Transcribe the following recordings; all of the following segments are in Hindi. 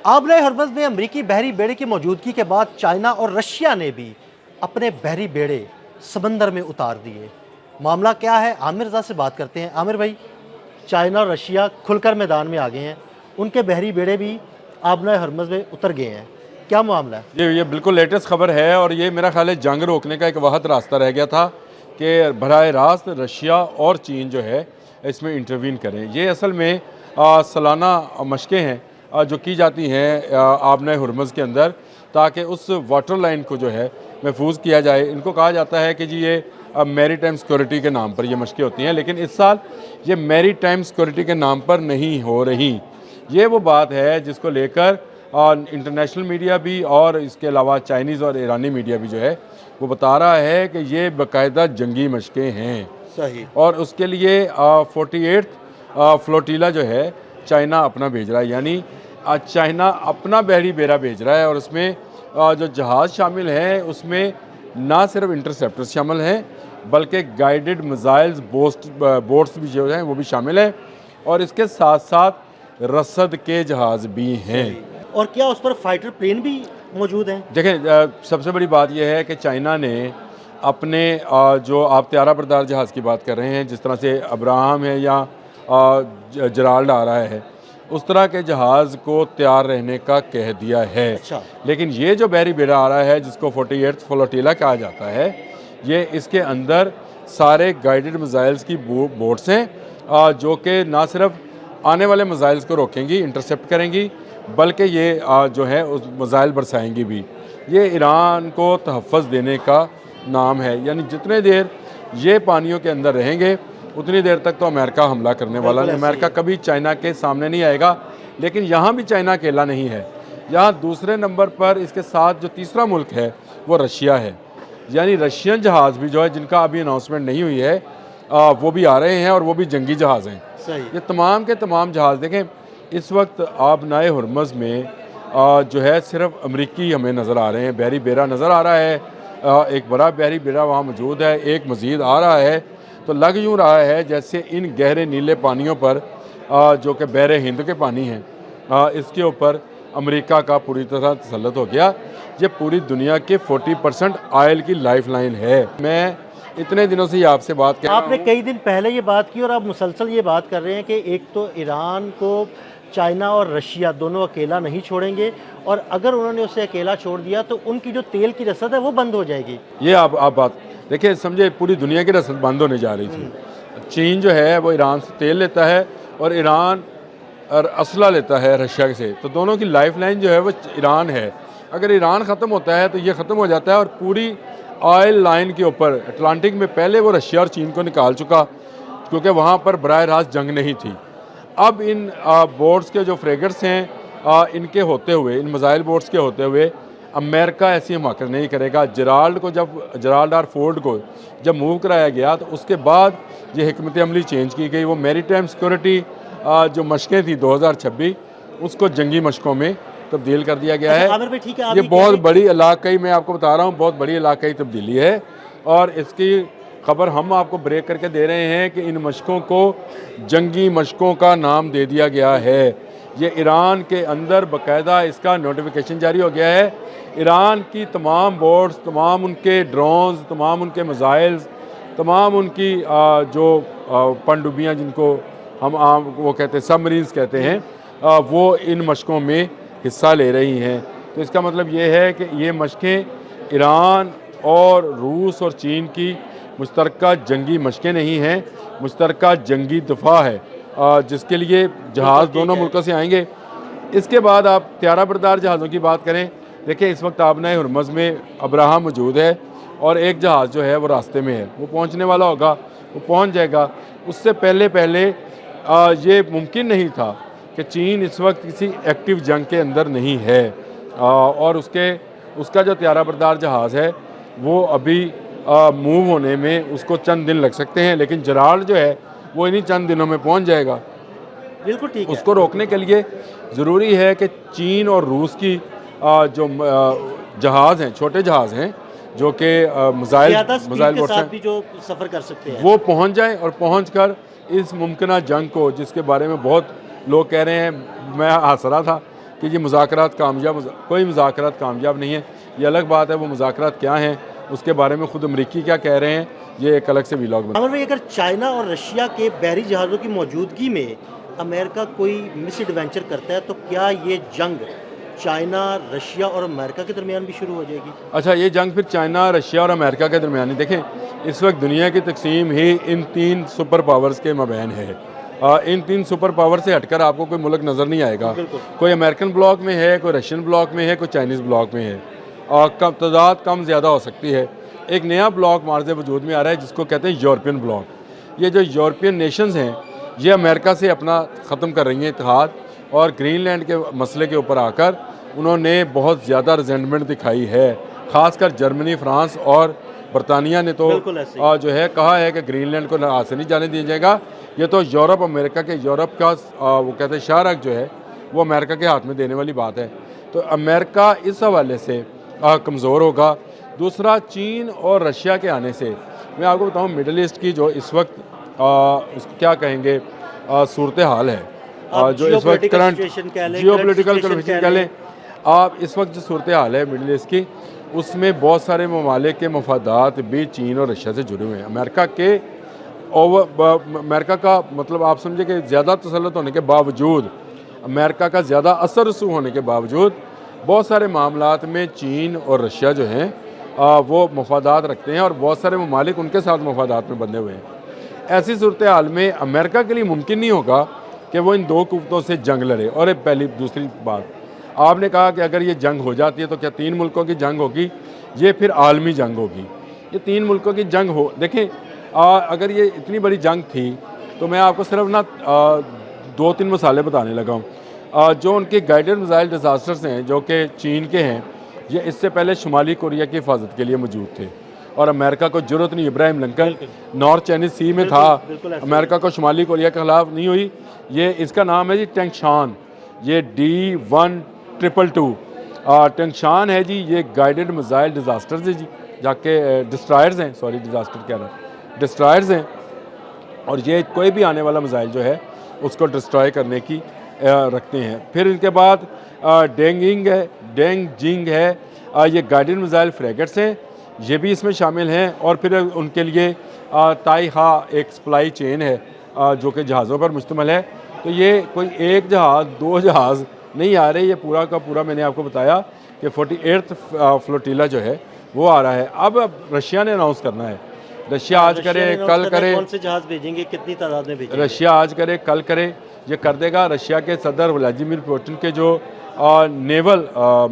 आबले हरमज़ में अमरीकी बहरी बेड़े की मौजूदगी के बाद चाइना और रशिया ने भी अपने बहरी बेड़े समंदर में उतार दिए। मामला क्या है, आमिर रज़ा से बात करते हैं। आमिर भाई, चाइना और रशिया खुलकर मैदान में आ गए हैं, उनके बहरी बेड़े भी आबले हरमज़ में उतर गए हैं, क्या मामला है? ये बिल्कुल लेटेस्ट खबर है और ये मेरा ख्याल है जंग रोकने का एक वाहद रास्ता रह गया था कि बराह रास्त रशिया और चीन जो है इसमें इंटरवीन करें। ये असल में सालाना मशक़ें हैं जो की जाती हैं आबना हरमुज़ के अंदर, ताकि उस वाटर लाइन को जो है महफूज किया जाए। इनको कहा जाता है कि जी ये मैरी टाइम सिक्योरिटी के नाम पर ये मशक़ें होती हैं, लेकिन इस साल ये मैरी टाइम सिक्योरिटी के नाम पर नहीं हो रही। ये वो बात है जिसको लेकर इंटरनेशनल मीडिया भी और इसके अलावा चाइनीज़ और ईरानी मीडिया भी जो है वो बता रहा है कि ये बाकायदा जंगी मशक़ें हैं। सही। और उसके लिए 48 फ्लोटीला जो है चाइना अपना भेज रहा है, यानी चाइना अपना बहरी बेड़ा भेज रहा है। और उसमें जो जहाज़ शामिल हैं उसमें ना सिर्फ इंटरसेप्टर्स शामिल हैं बल्कि गाइडेड मिसाइल्स बोट्स भी जो हैं वो भी शामिल हैं, और इसके साथ साथ रसद के जहाज़ भी हैं। और क्या उस पर फाइटर प्लेन भी मौजूद हैं? देखें, सबसे बड़ी बात यह है कि चाइना ने अपने जो आप त्यारा बरदार जहाज़ की बात कर रहे हैं, जिस तरह से अब्राहम है या जराल्ड आ रहा है, उस तरह के जहाज़ को तैयार रहने का कह दिया है। अच्छा। लेकिन ये जो बहरी बेड़ा आ रहा है जिसको 48 फ्लोटीला कहा जाता है, ये इसके अंदर सारे गाइडेड मिसाइल्स की बोट्स हैं जो कि ना सिर्फ आने वाले मिसाइल्स को रोकेंगी, इंटरसेप्ट करेंगी, बल्कि ये जो है उस मिसाइल बरसाएंगी भी। ये ईरान को तहफ़्फ़ुज़ देने का नाम है, यानी जितने देर ये पानियों के अंदर रहेंगे उतनी देर तक तो अमेरिका हमला करने वाला नहीं। अमेरिका कभी चाइना के सामने नहीं आएगा। लेकिन यहाँ भी चाइना अकेला नहीं है, यहाँ दूसरे नंबर पर इसके साथ जो तीसरा मुल्क है वो रशिया है। यानी रशियन जहाज़ भी जो है, जिनका अभी अनाउंसमेंट नहीं हुई है, वो भी आ रहे हैं और वो भी जंगी जहाज़ हैं। सही। ये तमाम के तमाम जहाज़ देखें, इस वक्त आबनाए हरमुज़ में जो है सिर्फ अमरीकी हमें नज़र आ रहे हैं। बहरी बेड़ा नज़र आ रहा है, एक बड़ा बहरी बेड़ा वहाँ मौजूद है, एक मज़ीद आ रहा है। तो लग यूँ रहा है जैसे इन गहरे नीले पानियों पर जो कि बहरे हिंद के पानी हैं, इसके ऊपर अमेरिका का पूरी तरह तसल्लुत हो गया। ये पूरी दुनिया के 40% ऑयल की लाइफ लाइन है। मैं इतने दिनों से ये आपसे बात कर रहा हूँ। आपने कई दिन पहले ये बात की और आप मुसलसल ये बात कर रहे हैं कि एक तो ईरान को चाइना और रशिया दोनों अकेला नहीं छोड़ेंगे, और अगर उन्होंने उसे अकेला छोड़ दिया तो उनकी जो तेल की रसद है वो बंद हो जाएगी। ये आप बात देखिए, समझे, पूरी दुनिया की रसद बंद होने जा रही थी। चीन जो है वो ईरान से तेल लेता है और ईरान और असला लेता है रशिया से, तो दोनों की लाइफ लाइन जो है वो ईरान है। अगर ईरान ख़त्म होता है तो ये ख़त्म हो जाता है, और पूरी ऑयल लाइन के ऊपर अटलांटिक में पहले वो रशिया और चीन को निकाल चुका, क्योंकि वहाँ पर बराह रास्त जंग नहीं थी। अब इन बोट्स के जो फ्रेगेट्स हैं, इनके होते हुए, इन मिसाइल बोट्स के होते हुए अमेरिका ऐसी हिमाकत नहीं करेगा। जराल्ड और फोर्ड को जब मूव कराया गया तो उसके बाद ये हिकमत अमली चेंज की गई। वो मैरी टाइम सिक्योरिटी जो मशक़ें थी 2026, उसको जंगी मशक़ों में तब्दील कर दिया गया है। आमिर भाई ठीक है, आप ये बहुत बड़ी इलाक़ाई, मैं आपको बता रहा हूँ, बहुत बड़ी इलाक़ाई तब्दीली है, और इसकी खबर हम आपको ब्रेक करके दे रहे हैं कि इन मशक़ों को जंगी मशक़ों का नाम दे दिया गया है। ये ईरान के अंदर बाकायदा इसका नोटिफिकेशन जारी हो गया है। ईरान की तमाम बोट्स, तमाम उनके ड्रोन्स, तमाम उनके मिसाइल्स, तमाम उनकी जो पनडुब्बियाँ जिनको हम वो कहते हैं सबमरीन्स कहते हैं, वो इन मशक़ों में हिस्सा ले रही हैं। तो इसका मतलब ये है कि ये मशक़ें ईरान और रूस और चीन की मुश्तरका जंगी मशक़ें नहीं हैं, मुश्तरका जंगी दफ़ा है, जिसके लिए जहाज़ दोनों मुल्कों से आएंगे। इसके बाद आप त्यारा बरदार जहाज़ों की बात करें, देखिए इस वक्त आबनाए हरमुज़ में अब्राहम मौजूद है और एक जहाज़ जो है वो रास्ते में है, वो पहुंचने वाला होगा, वो पहुंच जाएगा। उससे पहले ये मुमकिन नहीं था कि चीन इस वक्त किसी एक्टिव जंग के अंदर नहीं है, और उसका जो त्यारा बरदार जहाज़ है वो अभी मूव होने में उसको चंद दिन लग सकते हैं, लेकिन जराल्ड जो है वो इन्हीं चंद दिनों में पहुंच जाएगा। बिल्कुल ठीक है। उसको रोकने के लिए ज़रूरी है कि चीन और रूस की जो जहाज़ हैं, छोटे जहाज़ हैं जो कि मिसाइल के साथ भी जो सफ़र कर सकते हैं, वो पहुंच जाएं, और पहुंचकर इस मुमकिना जंग को, जिसके बारे में बहुत लोग कह रहे हैं, मैं हंस रहा था कि ये मुज़ाकरात कोई मुज़ाकरात कामयाब नहीं है। ये अलग बात है वो मुज़ाकरात क्या हैं, उसके बारे में ख़ुद अमरीकी क्या कह रहे हैं, ये एक अलग से व्लॉग बना। आमिर भाई, अगर चाइना और रशिया के बहरी जहाज़ों की मौजूदगी में अमेरिका कोई मिस एडवेंचर करता है तो क्या ये जंग चाइना, रशिया और अमेरिका के दरमियान भी शुरू हो जाएगी? अच्छा, ये जंग फिर चाइना, रशिया और अमेरिका के दरमियान ही देखें, इस वक्त दुनिया की तकसीम ही इन 3 सुपर पावर्स के मबैन है। इन 3 सुपर पावर से हटकर आपको कोई मुल्क नज़र नहीं आएगा। कोई अमेरिकन ब्लॉक में है, कोई रशियन ब्लॉक में है, कोई चाइनीज़ ब्लॉक में है। कम तादाद कम ज़्यादा हो सकती है। एक नया ब्लॉक मार्ज़ वजूद में आ रहा है जिसको कहते हैं यूरोपियन ब्लॉक। ये जो यूरोपियन नेशंस हैं ये अमेरिका से अपना ख़त्म कर रही हैं इत्तेहाद, और ग्रीनलैंड के मसले के ऊपर आकर उन्होंने बहुत ज़्यादा रिजेंटमेंट दिखाई है। ख़ासकर जर्मनी, फ्रांस और बरतानिया ने तो जो है कहा है कि ग्रीनलैंड को हाथ से नहीं जाने दिया जाएगा। ये तो यूरोप, अमेरिका के यूरोप का वो कहते हैं शाहरग जो है वो अमेरिका के हाथ में देने वाली बात है। तो अमेरिका इस हवाले से कमज़ोर होगा। दूसरा, चीन और रशिया के आने से मैं आपको बताऊं, मिडल ईस्ट की जो इस वक्त क्या कहेंगे सूरत हाल है, जो इस वक्त करंट जियोपॉलिटिकल कंडीशन कह लें, आप इस वक्त जो सूरत हाल है मिडल ईस्ट की, उसमें बहुत सारे ममालिक के मफादात भी चीन और रशिया से जुड़े हुए हैं। अमेरिका का मतलब आप समझे कि ज़्यादा तसल्लुत होने के बावजूद, अमेरिका का ज़्यादा असर रसूख होने के बावजूद बहुत सारे मामलात में चीन और रशिया जो हैं वो मफादात रखते हैं और बहुत सारे ममालिक उनके साथ मफादात में बंधे हुए हैं। ऐसी सूरत हाल में अमेरिका के लिए मुमकिन नहीं होगा कि वो इन 2 कुव्वतों से जंग लड़े। और एक पहली दूसरी बात, आपने कहा कि अगर ये जंग हो जाती है तो क्या 3 मुल्कों की जंग होगी? ये फिर आलमी जंग होगी। ये 3 मुल्कों की जंग हो, देखें अगर ये इतनी बड़ी जंग थी तो मैं आपको सिर्फ ना 2-3 मसाले बताने लगा हूँ। जो उनके गाइडेड मिसाइल डिज़ास्टर्स हैं जो कि चीन के हैं, ये इससे पहले शुमाली कोरिया की हिफाजत के लिए मौजूद थे और अमेरिका को ज़रूरत नहीं। इब्राहिम लिंकन नॉर्थ चाइनीज सी में था, अमेरिका को शुमाली कोरिया के ख़िलाफ़ नहीं हुई। ये इसका नाम है जी टैंगशान, ये D1222 टैंगशान है जी। ये गाइडेड मिसाइल डिज़ास्टर्स है जी, जाके डिस्ट्रायर्स हैं, सॉरी डिज़ास्टर कह रहा है, डिस्ट्रायर्स हैं। और ये कोई भी आने वाला मिसाइल जो है उसको डिस्ट्रॉय करने की रखते हैं। फिर इनके बाद डेंगजिंग है, ये गाइडेड मिसाइल फ्रैगेट्स हैं, ये भी इसमें शामिल हैं। और फिर उनके लिए ताइहा एक सप्लाई चेन है जो कि जहाज़ों पर मुश्तमिल है। तो ये कोई एक जहाज़, 2 जहाज़ नहीं आ रहे, ये पूरा का पूरा मैंने आपको बताया कि 48th फ्लोटिला जो है वो आ रहा है। अब रशिया ने अनाउंस करना है, रशिया आज करे कल करे, कौन से जहाज़ भेजेंगे, कितनी तादाद में भेजेंगे? रशिया आज करे कल करे, ये कर देगा। रशिया के सदर व्लादिमीर पुतिन के जो नेवल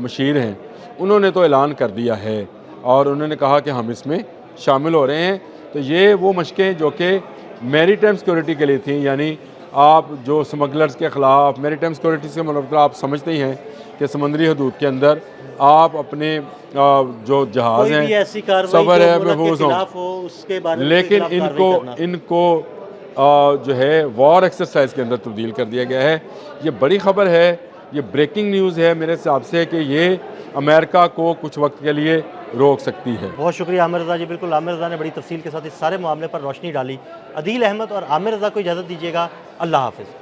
मशीर हैं उन्होंने तो ऐलान कर दिया है और उन्होंने कहा कि हम इसमें शामिल हो रहे हैं। तो ये वो मशकें जो कि मैरीटाइम सिक्योरिटी के लिए थी, यानी आप जो स्मगलर्स के ख़िलाफ़, मैरीटाइम सिक्योरिटी से मतलब आप समझते ही हैं कि समुद्री हदूद के अंदर आप अपने जो जहाज़ हैं सफ़र है महफूज हों, लेकिन इनको जो है वॉर एक्सरसाइज के अंदर तब्दील कर दिया गया है। ये बड़ी ख़बर है, ये ब्रेकिंग न्यूज़ है मेरे हिसाब से कि ये अमेरिका को कुछ वक्त के लिए रोक सकती है। बहुत शुक्रिया आमिर रज़ा जी। बिल्कुल, आमिर रज़ा ने बड़ी तफसील के साथ इस सारे मामले पर रोशनी डाली। अदील अहमद और आमिर रज़ा को इजाज़त दीजिएगा। अल्लाह हाफ़िज़।